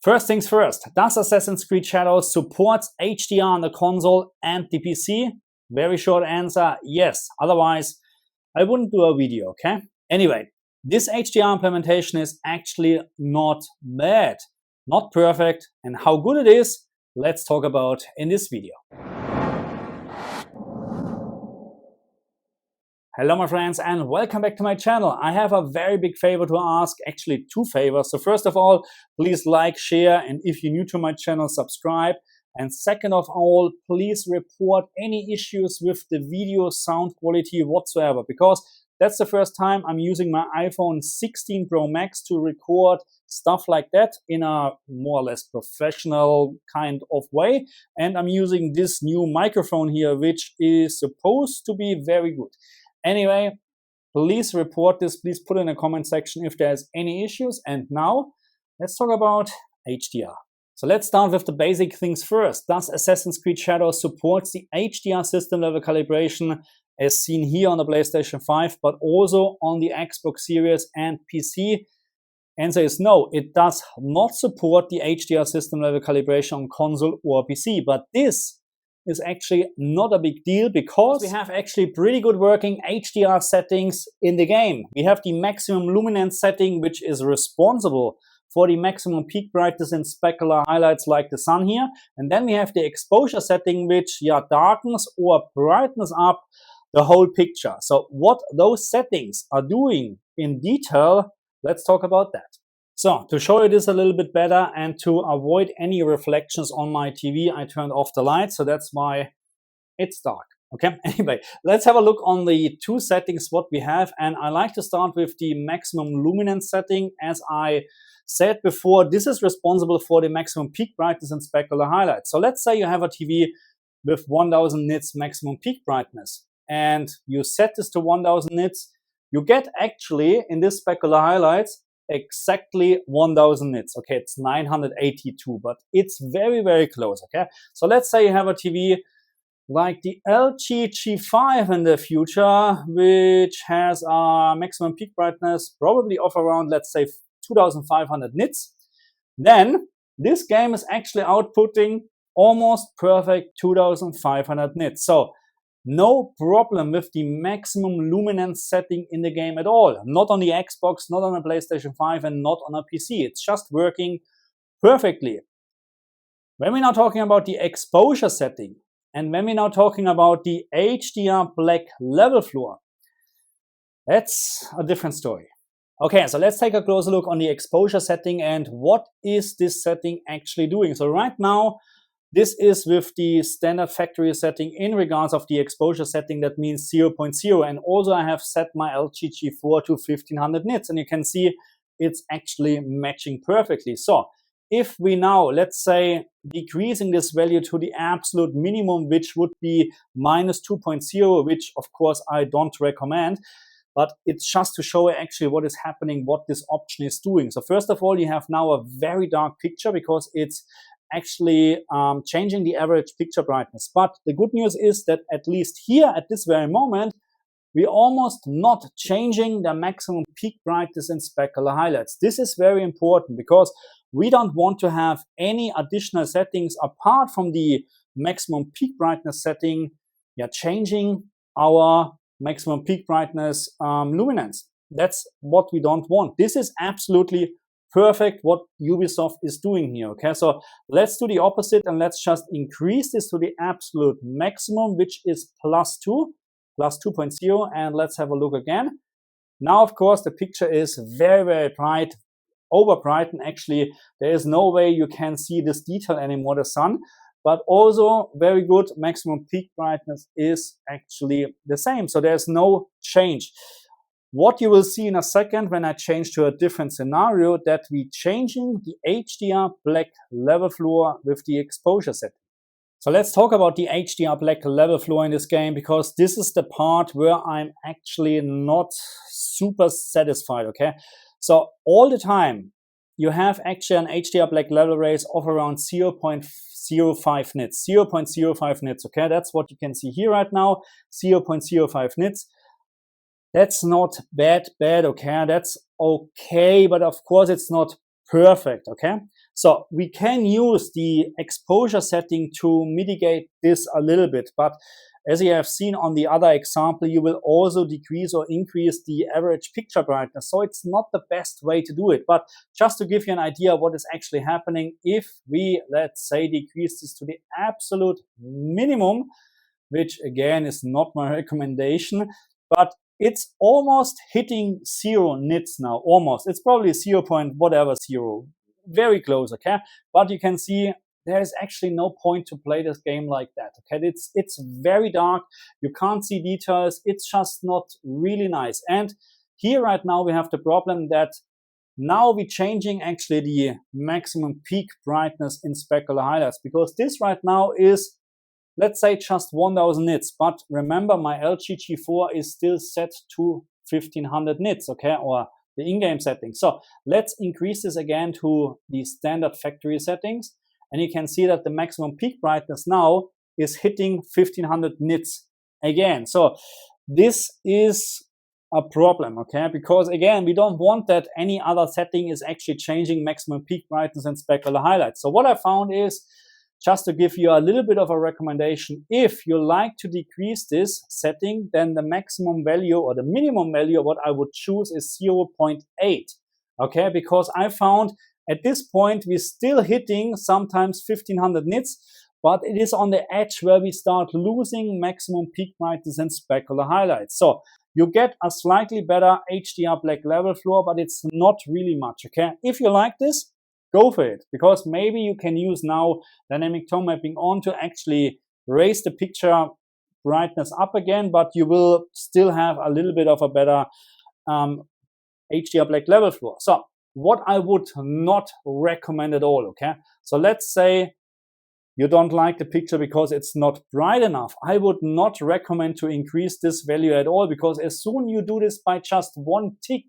First things first, does Assassin's Creed Shadows support HDR on the console and the PC? Very short answer, yes. Otherwise, I wouldn't do a video, okay? Anyway, this HDR implementation is actually not bad, not perfect, and how good it is, let's talk about in this video. Hello my friends and welcome back to my channel. I have a very big favor to ask, actually two favors. So first of all, please like, share, and if you're new to my channel, subscribe. And second of all, please report any issues with the video sound quality whatsoever, because that's the first time I'm using my iPhone 16 Pro Max to record stuff like that in a more or less professional kind of way. And I'm using this new microphone here, which is supposed to be very good. Anyway, please report this. Please put in a comment section if there's any issues. And now let's talk about HDR. So let's start with the basic things first. Does Assassin's Creed Shadows support the HDR system level calibration as seen here on the PlayStation 5, but also on the Xbox Series and PC? Answer is no, it does not support the HDR system level calibration on console or PC, but this is actually not a big deal because we have actually pretty good working HDR settings in the game. We have the maximum luminance setting, which is responsible for the maximum peak brightness and specular highlights like the sun here. And then we have the exposure setting, which darkens or brightens up the whole picture. So what those settings are doing in detail, let's talk about that. So to show you this a little bit better and to avoid any reflections on my TV, I turned off the lights, so that's why it's dark. Okay, anyway, let's have a look on the two settings what we have, and I like to start with the maximum luminance setting. As I said before, this is responsible for the maximum peak brightness and specular highlights. So let's say you have a TV with 1000 nits maximum peak brightness and you set this to 1000 nits, you get actually in this specular highlights exactly 1000 nits. Okay, it's 982, but it's very, very close. Okay, so let's say you have a TV like the LG G5 in the future, which has a maximum peak brightness probably of around, let's say, 2500 nits. Then this game is actually outputting almost perfect 2500 nits. So no problem with the maximum luminance setting in the game at all. Not on the Xbox, not on the PlayStation 5, and not on a PC. It's just working perfectly. When we're now talking about the exposure setting, and when we're now talking about the HDR black level floor, that's a different story. Okay, so let's take a closer look on the exposure setting and what is this setting actually doing. So right now, this is with the standard factory setting in regards of the exposure setting, that means 0.0. And also I have set my LG G4 to 1500 nits, and you can see it's actually matching perfectly. So if we now, let's say, decreasing this value to the absolute minimum, which would be minus 2.0, which of course I don't recommend, but it's just to show actually what is happening, what this option is doing. So first of all, you have now a very dark picture because it's actually changing the average picture brightness. But the good news is that at least here at this very moment, we're almost not changing the maximum peak brightness and specular highlights. This is very important because we don't want to have any additional settings apart from the maximum peak brightness setting, changing our maximum peak brightness luminance. That's what we don't want. This is absolutely perfect what Ubisoft is doing here. Okay, so let's do the opposite and let's just increase this to the absolute maximum, which is plus 2.0, and let's have a look again. Now, of course, the picture is very, very bright, over bright, and actually there is no way you can see this detail anymore, the sun, but also very good. Maximum peak brightness is actually the same, so there's no change. What you will see in a second when I change to a different scenario, that we changing the HDR black level floor with the exposure setting. So let's talk about the HDR black level floor in this game, because this is the part where I'm actually not super satisfied. Okay, so all the time you have actually an HDR black level raise of around 0.05 nits, 0.05 nits. Okay, that's what you can see here right now, 0.05 nits. That's not bad, okay? That's okay, but of course it's not perfect, okay? So we can use the exposure setting to mitigate this a little bit, but as you have seen on the other example, you will also decrease or increase the average picture brightness. So it's not the best way to do it, but just to give you an idea of what is actually happening if we, let's say, decrease this to the absolute minimum, which again is not my recommendation, but it's almost hitting 0 nits now, almost. It's probably 0 point whatever 0, very close, okay? But you can see there's actually no point to play this game like that, okay? It's very dark, you can't see details, it's just not really nice. And here right now we have the problem that now we're changing actually the maximum peak brightness in specular highlights, because this right now is, let's say, just 1000 nits, but remember my LG-G4 is still set to 1500 nits, okay, or the in-game settings. So let's increase this again to the standard factory settings, and you can see that the maximum peak brightness now is hitting 1500 nits again. So this is a problem, okay, because again, we don't want that any other setting is actually changing maximum peak brightness and specular highlights. So what I found is, just to give you a little bit of a recommendation, if you like to decrease this setting, then the maximum value or the minimum value of what I would choose is 0.8, okay, because I found at this point we're still hitting sometimes 1500 nits, but it is on the edge where we start losing maximum peak brightness and specular highlights. So you get a slightly better HDR black level floor, but it's not really much, okay? If you like this, go for it, because maybe you can use now dynamic tone mapping on to actually raise the picture brightness up again, but you will still have a little bit of a better HDR black level floor. So what I would not recommend at all, okay? So let's say you don't like the picture because it's not bright enough. I would not recommend to increase this value at all, because as soon you do this by just one tick,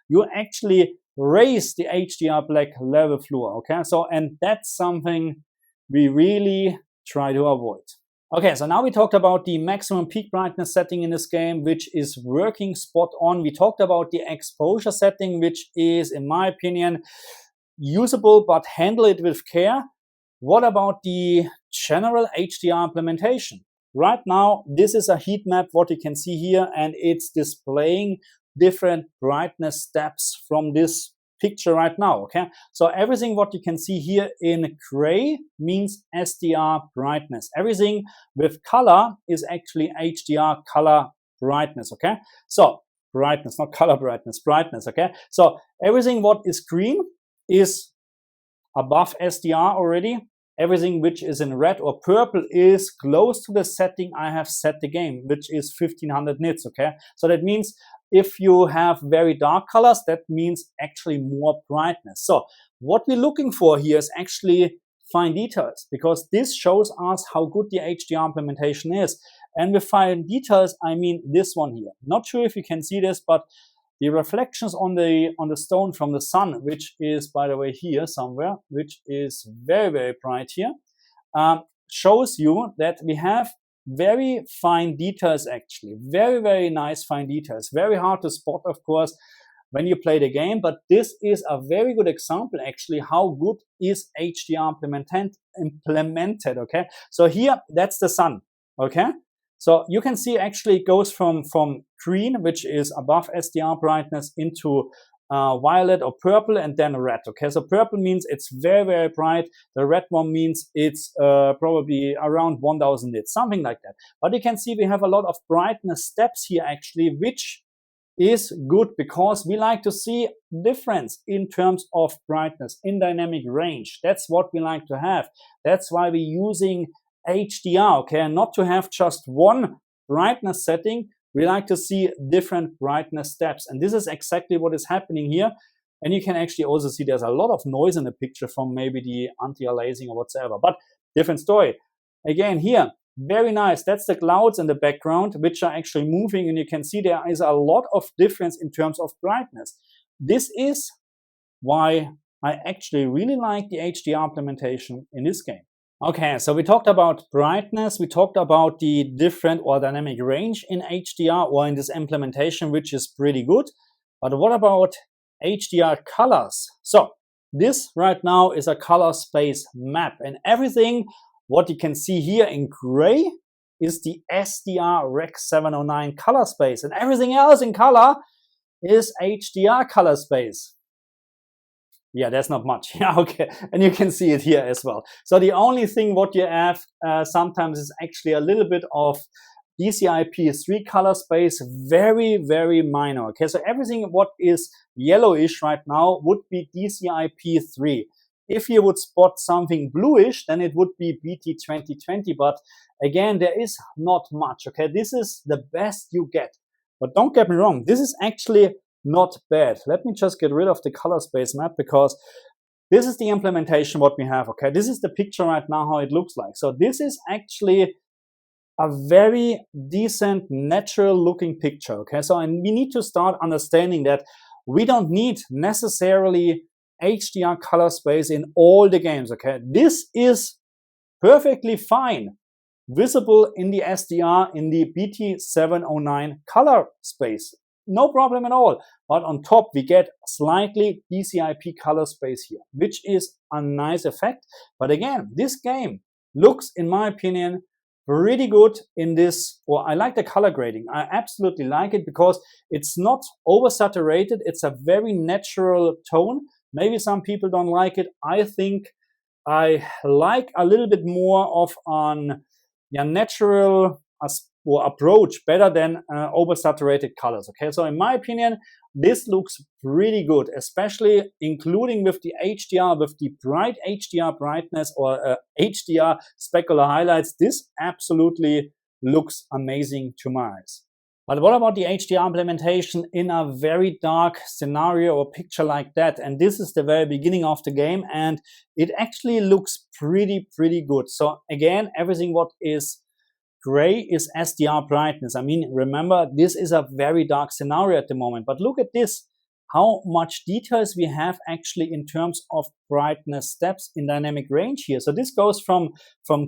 you actually raise the HDR black level floor, okay? So, and that's something we really try to avoid. Okay, so now we talked about the maximum peak brightness setting in this game, which is working spot on. We talked about the exposure setting, which is, in my opinion, usable, but handle it with care. What about the general HDR implementation? Right now, this is a heat map, what you can see here, and it's displaying different brightness steps from this picture right now, okay? So everything what you can see here in gray means SDR brightness. Everything with color is actually HDR color brightness, okay? So brightness, not color brightness, brightness, okay? So everything what is green is above SDR already. Everything which is in red or purple is close to the setting I have set the game, which is 1500 nits, okay? So that means if you have very dark colors, that means actually more brightness. So what we're looking for here is actually fine details, because this shows us how good the HDR implementation is. And with fine details, I mean this one here. Not sure if you can see this, but the reflections on the stone from the sun, which is, by the way, here somewhere, which is very, very bright here, shows you that we have very fine details actually. Very, very nice fine details. Very hard to spot, of course, when you play the game, but this is a very good example actually how good is HDR implemented, okay? So here, that's the sun, okay? So you can see actually it goes from green, which is above SDR brightness, into violet or purple, and then red, okay? So purple means it's very, very bright. The red one means it's probably around 1000 nits, something like that. But you can see we have a lot of brightness steps here actually, which is good because we like to see difference in terms of brightness in dynamic range. That's what we like to have. That's why we're using HDR, okay, and not to have just one brightness setting. We like to see different brightness steps, and this is exactly what is happening here. And you can actually also see there's a lot of noise in the picture from maybe the anti-aliasing or whatsoever, but different story. Again here, very nice. That's the clouds in the background, which are actually moving, and you can see there is a lot of difference in terms of brightness. This is why I actually really like the HDR implementation in this game. Okay, so we talked about brightness, we talked about the different or dynamic range in HDR or in this implementation, which is pretty good. But what about HDR colors? So this right now is a color space map, and everything what you can see here in gray is the SDR Rec 709 color space, and everything else in color is HDR color space. Yeah, there's not much. Yeah, okay, and you can see it here as well. So the only thing what you have sometimes is actually a little bit of DCI-P3 color space, very, very minor. Okay, so everything what is yellowish right now would be DCI-P3. If you would spot something bluish, then it would be BT2020, but again, there is not much. Okay, this is the best you get. But don't get me wrong, this is actually not bad. Let me just get rid of the color space map, because this is the implementation what we have. Okay, this is the picture right now how it looks like. So this is actually a very decent, natural looking picture. Okay, so and we need to start understanding that we don't need necessarily HDR color space in all the games. Okay, this is perfectly fine visible in the SDR in the BT709 color space. No problem at all. But on top, we get slightly DCI-P color space here, which is a nice effect. But again, this game looks, in my opinion, pretty good in this, or I like the color grading. I absolutely like it because it's not oversaturated. It's a very natural tone. Maybe some people don't like it. I think I like a little bit more of an natural or approach better than oversaturated colors. Okay, so in my opinion, this looks pretty good, especially including with the HDR, with the bright HDR brightness or HDR specular highlights. This absolutely looks amazing to my eyes. But what about the HDR implementation in a very dark scenario or picture like that? And this is the very beginning of the game, and it actually looks pretty good. So again, everything what is gray is SDR brightness. I mean, remember, this is a very dark scenario at the moment, but look at this, how much details we have actually in terms of brightness steps in dynamic range here. So this goes from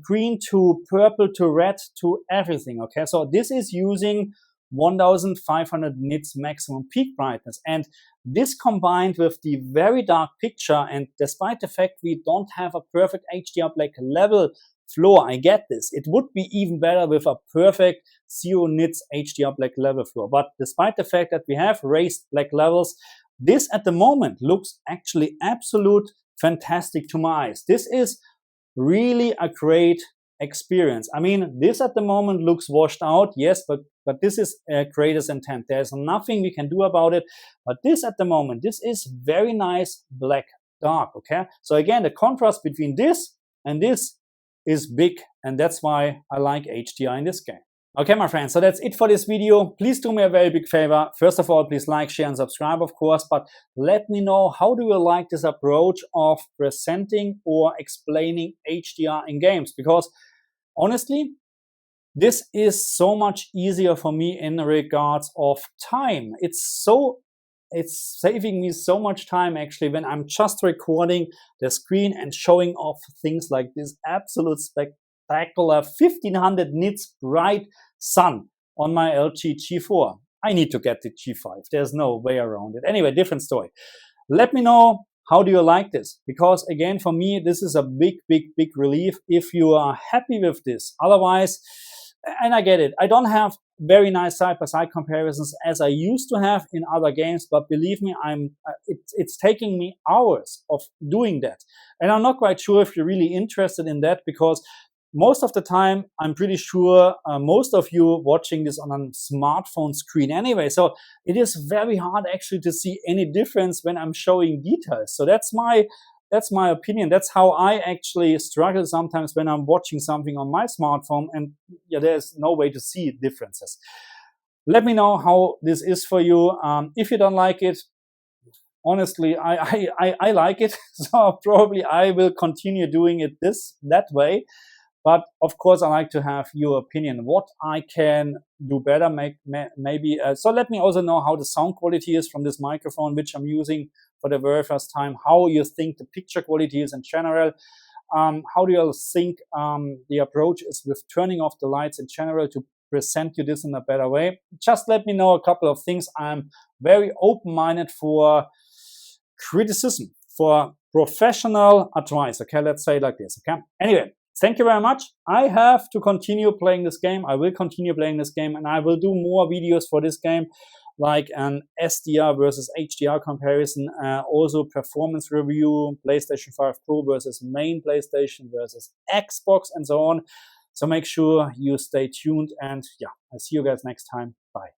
green to purple to red to everything. Okay, so this is using 1500 nits maximum peak brightness, and this combined with the very dark picture, and despite the fact we don't have a perfect HDR black level floor, I get this, it would be even better with a perfect 0 nits HDR black level floor. But despite the fact that we have raised black levels, this at the moment looks actually absolute fantastic to my eyes. This is really a great experience. I mean, this at the moment looks washed out, yes, but this is creator's intent. There's nothing we can do about it. But this at the moment, this is very nice black dark. Okay, so again, the contrast between this and this is big, and that's why I like HDR in this game. Okay, my friends, so that's it for this video. Please do me a very big favor. First of all, please like, share, and subscribe, of course, but let me know, how do you like this approach of presenting or explaining HDR in games? Because honestly, this is so much easier for me in regards of time. It's saving me so much time actually when I'm just recording the screen and showing off things like this absolute spectacular 1500 nits bright sun on my LG G4. I need to get the G5. There's no way around it. Anyway, different story. Let me know, how do you like this? Because again, for me, this is a big relief if you are happy with this. Otherwise, and I get it, I don't have very nice side-by-side comparisons as I used to have in other games, but believe me, it's taking me hours of doing that. And I'm not quite sure if you're really interested in that, because most of the time, I'm pretty sure most of you watching this on a smartphone screen anyway. So it is very hard actually to see any difference when I'm showing details. So that's my opinion. That's how I actually struggle sometimes when I'm watching something on my smartphone, and yeah, there's no way to see differences. Let me know how this is for you. If you don't like it, honestly, I like it, so probably I will continue doing it that way. But of course, I like to have your opinion, what I can do better, maybe. So let me also know how the sound quality is from this microphone, which I'm using for the very first time, how you think the picture quality is in general. How do you think the approach is with turning off the lights in general to present you this in a better way? Just let me know a couple of things. I'm very open-minded for criticism. for professional advice. Okay, let's say it like this. Okay. Anyway, thank you very much. I have to continue playing this game. I will continue playing this game, and I will do more videos for this game, like an SDR versus HDR comparison, also performance review, PlayStation 5 Pro versus main PlayStation versus Xbox, and so on. So make sure you stay tuned, and yeah, I'll see you guys next time. Bye.